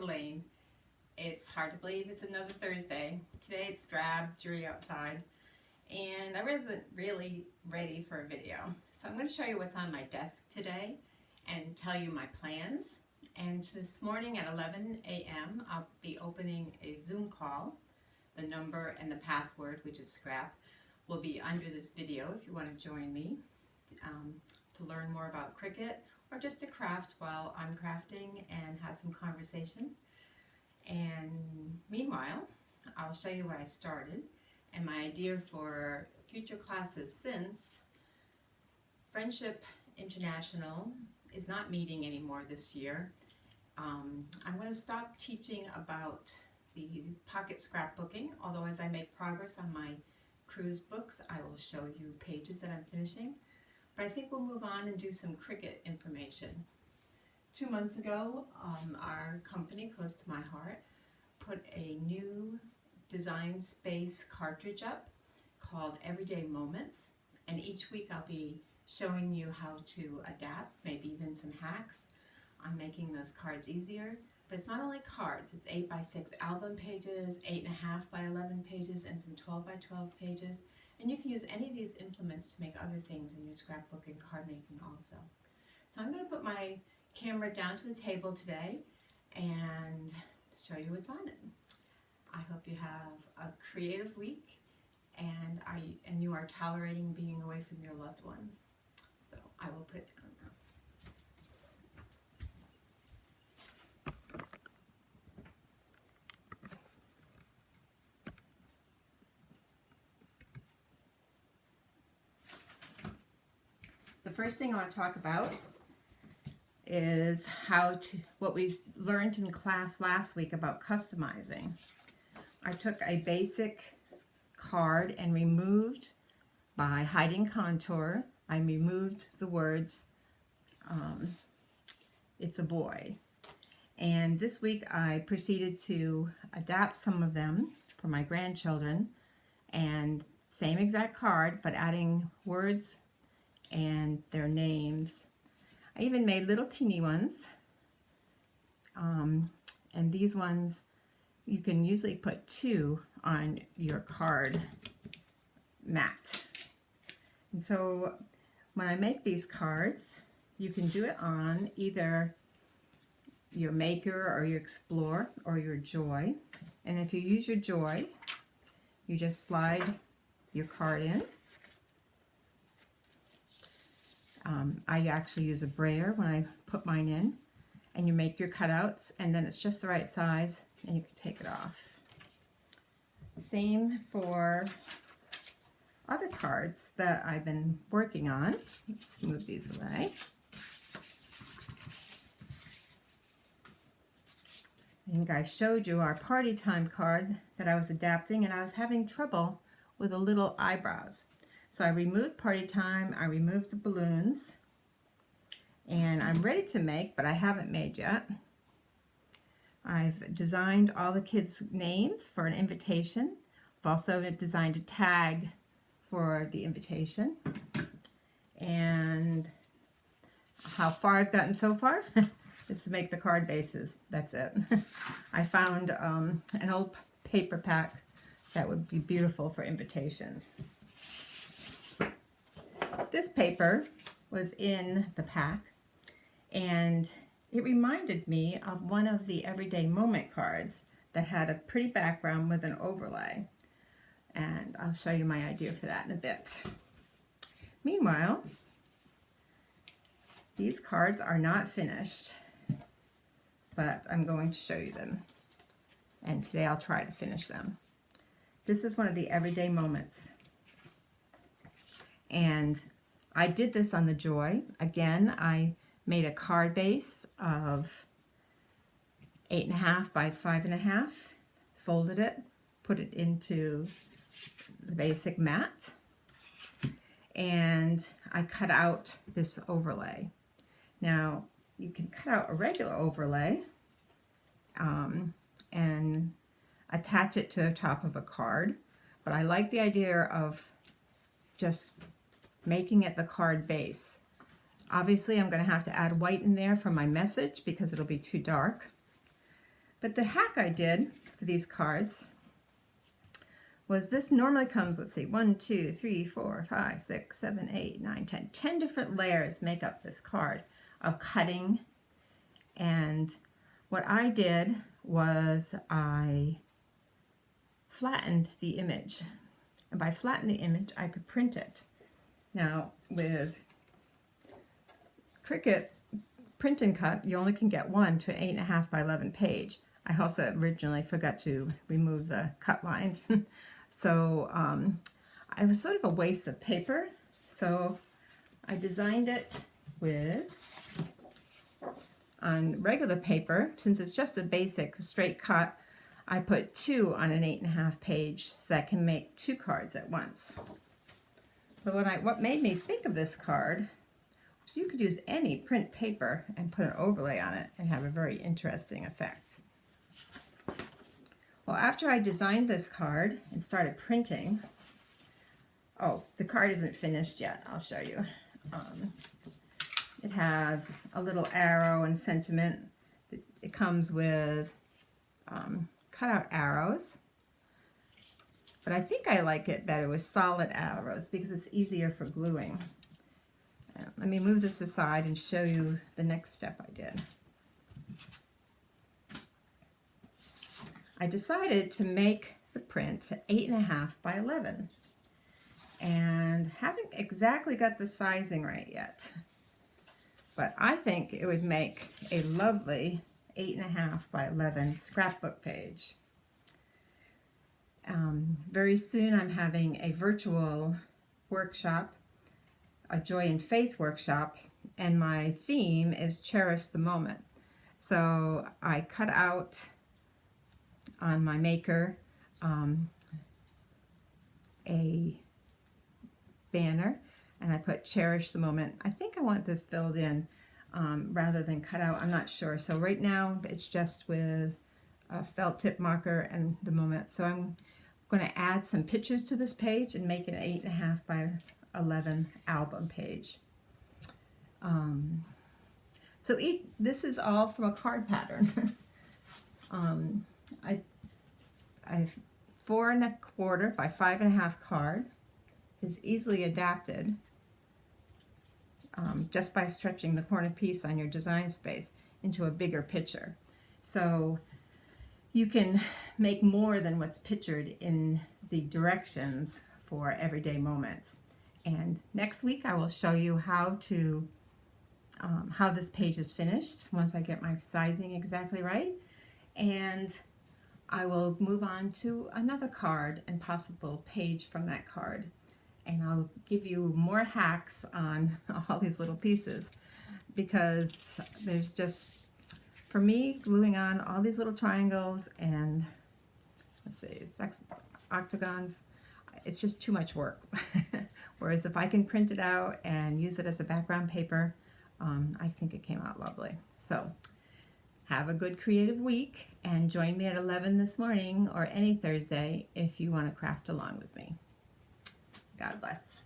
Elaine. It's hard to believe it's another Thursday. Today it's drab, dreary outside, and I wasn't really ready for a video. So I'm going to show you what's on my desk today and tell you my plans. And this morning at 11 a.m. I'll be opening a Zoom call. The number and the password, which is scrap, will be under this video if you want to join me to learn more about Cricut or just to craft while I'm crafting and have some conversation. And meanwhile, I'll show you where I started and my idea for future classes, since Friendship International is not meeting anymore this year. I'm going to stop teaching about the pocket scrapbooking, although as I make progress on my cruise books, I will show you pages that I'm finishing. But I think we'll move on and do some Cricut information. 2 months ago, our company, close to my heart, put a new design space cartridge up called Everyday Moments, and each week I'll be showing you how to adapt, maybe even some hacks on making those cards easier. But it's not only cards, it's 8x6 album pages, 8.5 by 11 pages, and some 12 by 12 pages. And you can use any of these implements to make other things in your scrapbooking, card making also. So I'm going to put my camera down to the table today and show you what's on it. I hope you have a creative week and you are tolerating being away from your loved ones. So I will put it down now. The first thing I want to talk about is what we learned in class last week about customizing. I took a basic card and removed, by hiding contour, I removed the words, it's a boy. And this week I proceeded to adapt some of them for my grandchildren, and same exact card, but adding words and their names. I even made little teeny ones, and these ones you can usually put 2 on your card mat. And so when I make these cards, you can do it on either your Maker or your Explore or your Joy. And if you use your Joy, you just slide your card in. I actually use a brayer when I put mine in, and you make your cutouts, and then it's just the right size and you can take it off. Same for other cards that I've been working on. Let's move these away. I think I showed you our party time card that I was adapting, and I was having trouble with the little eyebrows. So I removed party time, I removed the balloons, and I'm ready to make, but I haven't made yet. I've designed all the kids' names for an invitation. I've also designed a tag for the invitation. And how far I've gotten so far is to make the card bases. That's it. I found an old paper pack that would be beautiful for invitations. This paper was in the pack, and it reminded me of one of the Everyday Moment cards that had a pretty background with an overlay. And I'll show you my idea for that in a bit. Meanwhile, these cards are not finished, but I'm going to show you them. And today I'll try to finish them. This is one of the Everyday Moments. And I did this on the Joy. Again, I made a card base of 8.5 by 5.5, folded it, put it into the basic mat, and I cut out this overlay. Now, you can cut out a regular overlay and attach it to the top of a card, but I like the idea of just making it the card base. Obviously, I'm going to have to add white in there for my message because it'll be too dark. But the hack I did for these cards was this normally comes, let's see, 1, 2, 3, 4, 5, 6, 7, 8, 9, 10. 10 different layers make up this card of cutting. And what I did was I flattened the image. And by flatten the image, I could print it. Now, with Cricut Print and Cut, you only can get one to an 8.5 by 11 page. I also originally forgot to remove the cut lines. So it was sort of a waste of paper. So I designed it on regular paper. Since it's just a basic straight cut, I put 2 on an 8.5 page so I can make 2 cards at once. But what made me think of this card was you could use any print paper and put an overlay on it and have a very interesting effect. Well, after I designed this card and started printing, oh, the card isn't finished yet. I'll show you. It has a little arrow and sentiment. It comes with cutout arrows, but I think I like it better with solid arrows because it's easier for gluing. Let me move this aside and show you the next step I did. I decided to make the print 8.5 by 11 and haven't exactly got the sizing right yet, but I think it would make a lovely 8.5 by 11 scrapbook page. Very soon I'm having a virtual workshop, a Joy and Faith workshop, and my theme is Cherish the Moment. So I cut out on my maker a banner, and I put Cherish the Moment. I think I want this filled in rather than cut out. I'm not sure. So right now it's just with a felt tip marker and the moment. So I'm going to add some pictures to this page and make it an 8.5 by 11 album page. This is all from a card pattern. I've 4 1/4 by 5.5 card is easily adapted just by stretching the corner piece on your design space into a bigger picture. So you can make more than what's pictured in the directions for everyday moments. And next week I will show you how this page is finished once I get my sizing exactly right. And I will move on to another card and possible page from that card. And I'll give you more hacks on all these little pieces because there's just, for me, gluing on all these little triangles and, let's see, octagons, it's just too much work. Whereas if I can print it out and use it as a background paper, I think it came out lovely. So have a good creative week and join me at 11 this morning or any Thursday if you want to craft along with me. God bless.